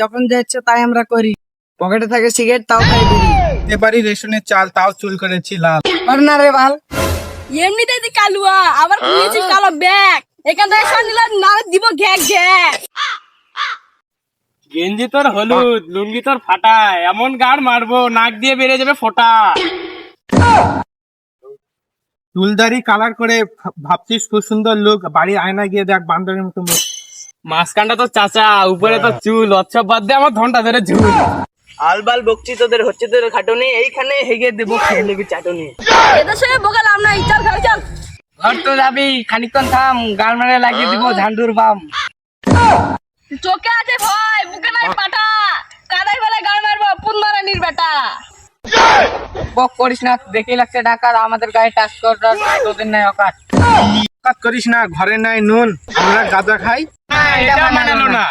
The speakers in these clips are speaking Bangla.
যখন যা ইচ্ছে তাই আমরা করি। পকেটে থাকে সিগারেট, তাও খাই বিড়ি। এবারই রেশনের চাল, তাও চুল করেছি লাল। আর না রে বাল, এমনিতেই তুই কালুয়া, আবার কিনেছিস কালো ব্যাগ। এখান থেকে শান্তিলা না দিব ঘ্যাক ঘ্যাক। গেঞ্জি তোর হলুদ, লুঙ্গি তোর ফাটা, এমন গাড় মারবো নাক দিয়ে বেরিয়ে যাবে ফোঁটা। চুলদারি কালার করে ভাবছিস খুব সুন্দর লুক, বাড়ির আয়না গিয়ে দেখ বান্দরের মতো মুখ। মাঝখানটা তো চাচা, উপরে তো চুল, অচ্ছব বাদ দিয়ে আমার ধনটা ধরে ঝুল। আলবাল বকছি তোদের, হচ্ছে তোর খাটুনি, এইখানে হেগে দেবো, খেয়ে নিবি চাটুনি। এদের সঙ্গে বোকা লাভ নাই, চল ঘরে চল। ঘর তো যাবি, খানিকক্ষণ থাম, গাল মারে লাগিয়ে দিব ঝান্ডুর বাম। চোখে আছে ভয়, বুকে নাই পাটা, কাদাই বেলা গান মারবো পুনমারানির বেটা। বক করিস না, দেখেই লাগছে ডাকাত, আমাদের গায়ে টাচ করার তোদের নাই অকাত। কাজ করিস না, ঘরে নাই নুন, আমরা গাঁজা খাই। এটা মানালো না।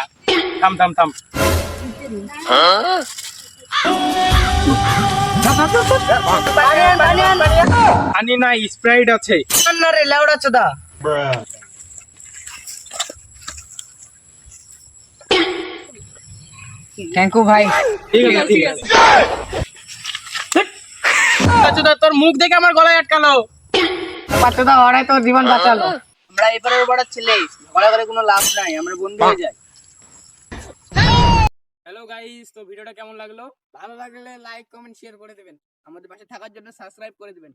থাম থাম থাম। পানি নাই, স্প্রাইট আছে। না রে লেওড়া চোদা। থ্যাংক ইউ ভাই। ঠিক আছে ঠিক আছে। চোদা, তোর মুখ দেখে আমার গলায় আটকালো। পাচোদা ওরাই তো জীবন বাঁচালো। আমরা এবারে বড় ছেলে, ঝগড়া করে কোনো লাভ নাই, আমরা বন্ধু হয়ে যাই। হ্যালো গাইস, তো ভিডিওটা কেমন লাগলো? ভালো লাগলে লাইক কমেন্ট শেয়ার করে দেবেন, আমাদের পাশে থাকার জন্য সাবস্ক্রাইব করে দিবেন।